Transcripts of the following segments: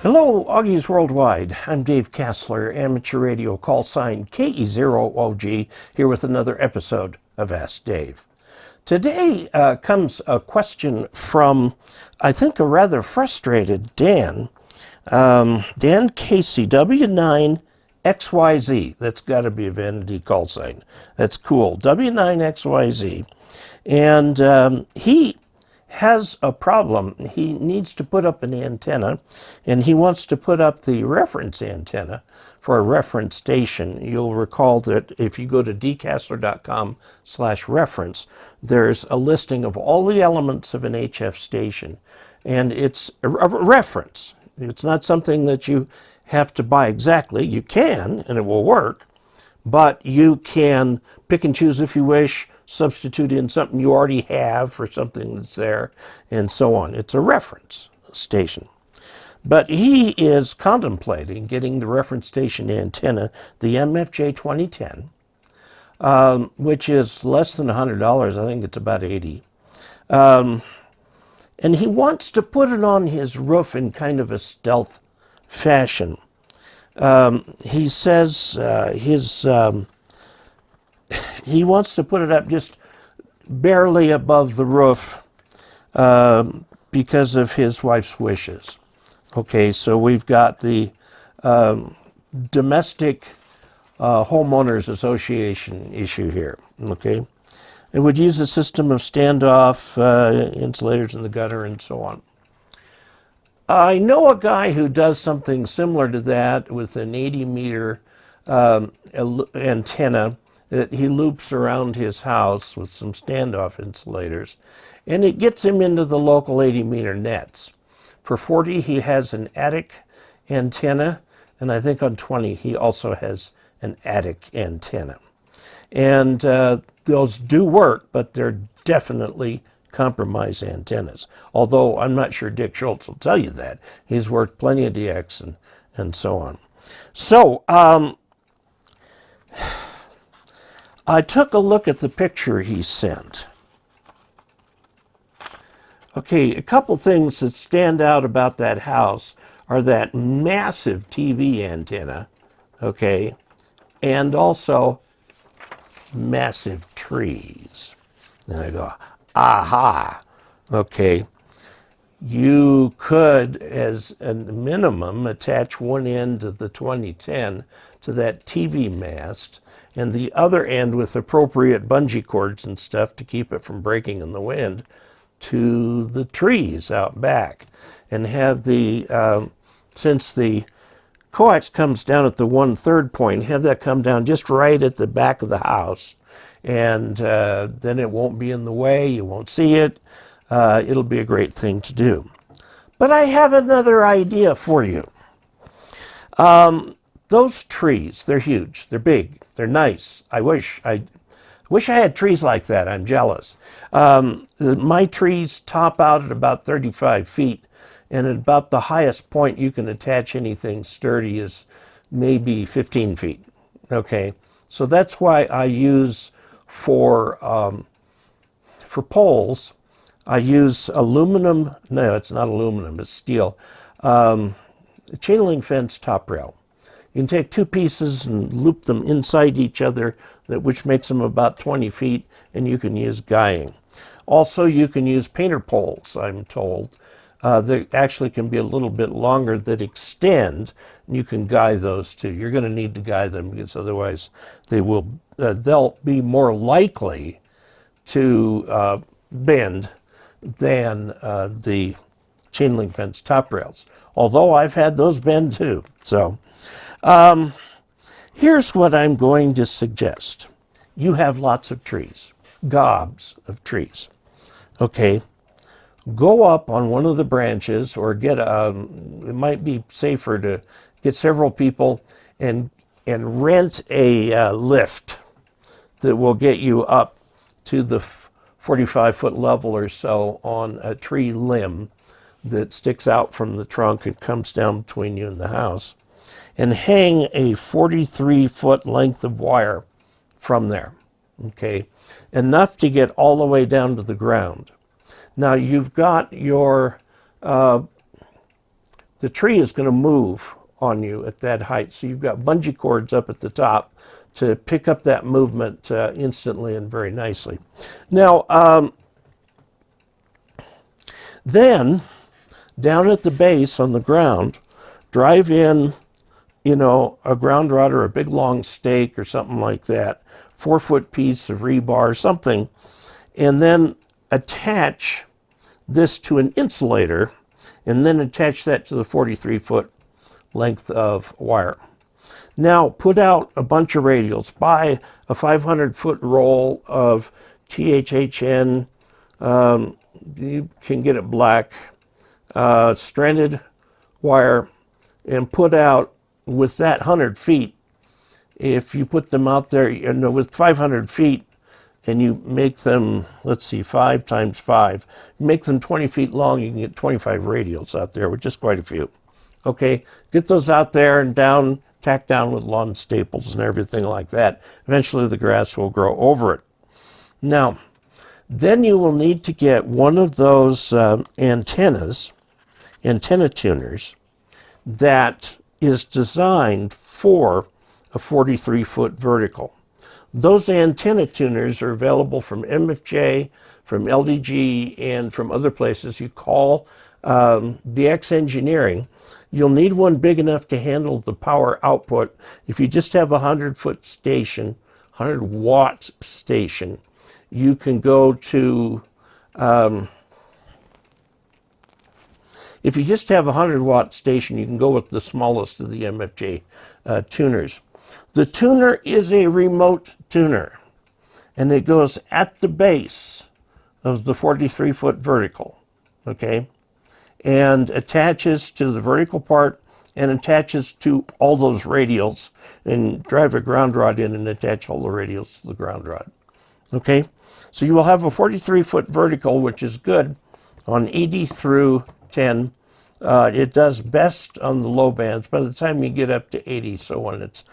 Hello, Augies Worldwide. I'm Dave Kassler, amateur radio call sign KE0OG, here with another episode of Ask Dave. Today comes a question from, I think, a rather frustrated Dan. Dan Casey, W9XYZ. That's got to be a vanity call sign. That's cool. W9XYZ. And he has a problem. He needs to put up an antenna, and he wants to put up the reference antenna for a reference station. You'll recall that if you go to dkassler.com/reference, there's a listing of all the elements of an HF station, and it's a reference. It's not something that you have to buy exactly. You can, and it will work, but you can pick and choose if you wish, substitute in something you already have for something that's there, and so on. It's a reference station. But he is contemplating getting the reference station antenna, the MFJ 2010, which is less than $100. I think it's about $80. And he wants to put it on his roof in kind of a stealth fashion. He says he wants to put it up just barely above the roof because of his wife's wishes. Okay, so we've got the domestic homeowners association issue here. Okay, it would use a system of standoff insulators in the gutter and so on. I know a guy who does something similar to that with an 80-meter antenna that he loops around his house with some standoff insulators, and it gets him into the local 80-meter nets. For 40, he has an attic antenna, and I think on 20, he also has an attic antenna. And those do work, but they're definitely compromised antennas. Although I'm not sure Dick Schultz will tell you that. He's worked plenty of DX and so on. So, I took a look at the picture he sent. Okay, a couple things that stand out about that house are that massive TV antenna, okay, and also massive trees. And I go, aha, okay. You could, as a minimum, attach one end of the 2010 to that TV mast, and the other end with appropriate bungee cords and stuff to keep it from breaking in the wind to the trees out back, and have the, since the coax comes down at the 1/3 point, have that come down just right at the back of the house, and then it won't be in the way, you won't see it. It'll be a great thing to do. But I have another idea for you. Those trees, they're huge, they're big, they're nice. I wish I had trees like that. I'm jealous. My trees top out at about 35 feet, and at about the highest point you can attach anything sturdy is maybe 15 feet. Okay, so that's why I use for poles, I use aluminum. No, it's not aluminum, it's steel. Chain link fence top rail. You can take two pieces and loop them inside each other, which makes them about 20 feet, and you can use guying. Also, you can use painter poles, I'm told. They actually can be a little bit longer that extend, and you can guy those too. You're going to need to guy them because otherwise they'll be more likely to bend than the chain link fence top rails. Although I've had those bend too. So here's what I'm going to suggest. You have lots of trees, gobs of trees. Okay, go up on one of the branches, or get it might be safer to get several people and rent a lift that will get you up to the 45-foot level or so on a tree limb that sticks out from the trunk and comes down between you and the house, and hang a 43-foot length of wire from there, okay? Enough to get all the way down to the ground. Now you've got your the tree is going to move on you at that height. So you've got bungee cords up at the top to pick up that movement instantly and very nicely. Now, then down at the base on the ground, drive in, a ground rod or a big long stake or something like that, 4-foot piece of rebar, something, and then attach this to an insulator, and then attach that to the 43-foot length of wire. Now put out a bunch of radials. Buy a 500-foot roll of THHN. You can get it black, stranded wire, and put out with that 100 feet. If you put them out there, with 500 feet, and you make them, let's see, 5 times 5, make them 20 feet long, you can get 25 radials out there, which is quite a few. Okay, get those out there and down, tack down with lawn staples and everything like that. Eventually the grass will grow over it. Now, then you will need to get one of those antenna tuners that is designed for a 43-foot vertical. Those antenna tuners are available from MFJ, from LDG, and from other places. You call BX Engineering. You'll need one big enough to handle the power output. If you just have a 100-foot station, 100-watt station, you can go to, if you just have a 100-watt station, you can go with the smallest of the MFJ tuners. The tuner is a remote tuner, and it goes at the base of the 43-foot vertical, okay, and attaches to the vertical part and attaches to all those radials, and drive a ground rod in and attach all the radials to the ground rod, okay? So you will have a 43-foot vertical, which is good on 80 through 10. It does best on the low bands by the time you get up to 80, so when it's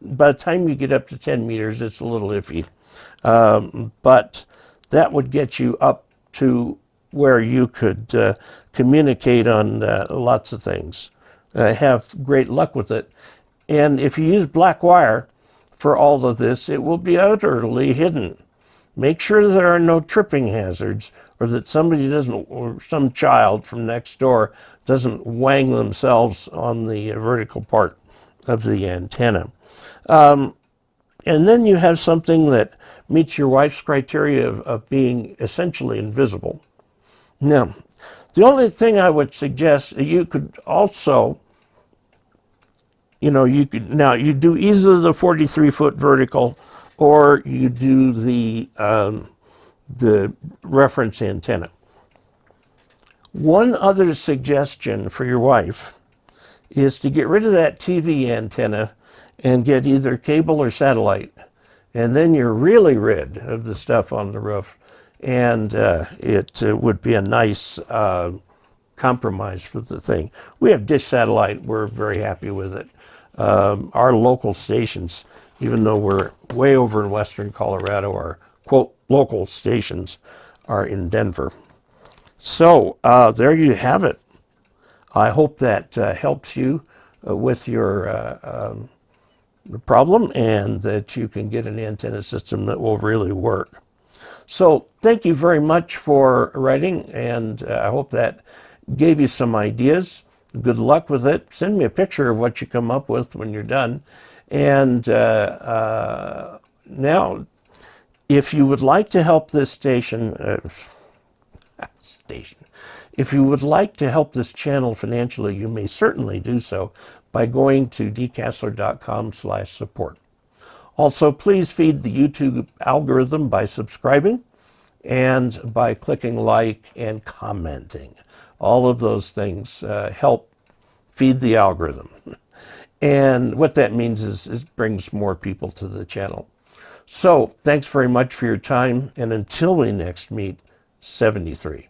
by the time you get up to 10 meters, it's a little iffy. But that would get you up to where you could communicate on lots of things. Have great luck with it. And if you use black wire for all of this, it will be utterly hidden. Make sure there are no tripping hazards, or that somebody doesn't, or some child from next door doesn't wang themselves on the vertical part of the antenna. And then you have something that meets your wife's criteria of being essentially invisible. Now, the only thing I would suggest, you could also, you do either the 43-foot vertical or you do the reference antenna. One other suggestion for your wife is to get rid of that TV antenna and get either cable or satellite. And then you're really rid of the stuff on the roof. And it would be a nice compromise for the thing. We have dish satellite. We're very happy with it. Our local stations, even though we're way over in western Colorado, our, quote, local stations are in Denver. So there you have it. I hope that helps you with your problem, and that you can get an antenna system that will really work. So thank you very much for writing, and I hope that gave you some ideas. Good luck with it. Send me a picture of what you come up with when you're done. And now, if you would like to help this if you would like to help this channel financially, you may certainly do so by going to dcasler.com/support. Also, please feed the YouTube algorithm by subscribing and by clicking like and commenting. All of those things help feed the algorithm. And what that means is it brings more people to the channel. So thanks very much for your time, and until we next meet, 73.